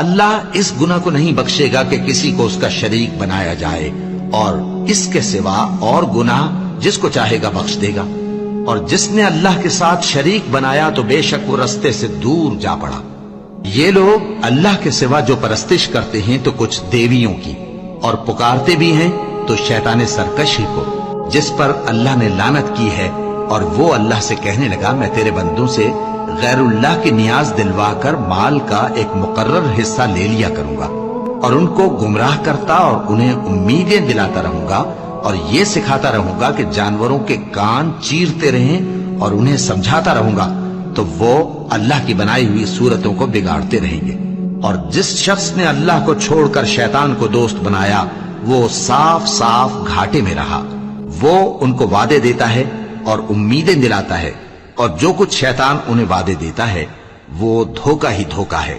अल्लाह इस गुनाह को नहीं बख्शेगा कि किसी को उसका शरीक बनाया जाए, और इसके सिवा और गुनाह जिसको चाहेगा बख्श देगा। और जिसने अल्लाह के साथ शरीक बनाया तो बेशक वो रस्ते से दूर जा पड़ा। ये लोग अल्लाह के सिवा जो परस्तिश करते हैं तो कुछ देवियों की, और पुकारते भी हैं तो शैतान सरकशी को, जिस पर अल्लाह ने लानत की है। और वो अल्लाह से कहने लगा, मैं तेरे बंदों से गैरुल्लाह की नियाज दिलवाकर माल का एक मुकर्रर हिस्सा ले लिया करूंगा, और उनको गुमराह करता और उन्हें उम्मीदें दिलाता रहूंगा, और ये सिखाता रहूंगा कि जानवरों के कान चीरते रहें, और उन्हें समझाता रहूंगा, तो वो अल्लाह की बनाई हुई सूरतों को बिगाड़ते रहेंगे। और जिस शख्स ने अल्लाह को छोड़कर शैतान को दोस्त बनाया, वो साफ साफ घाटे में रहा। वो उनको वादे देता है और उम्मीदें दिलाता है, और जो कुछ शैतान उन्हें वादे देता है वो धोखा ही धोखा है।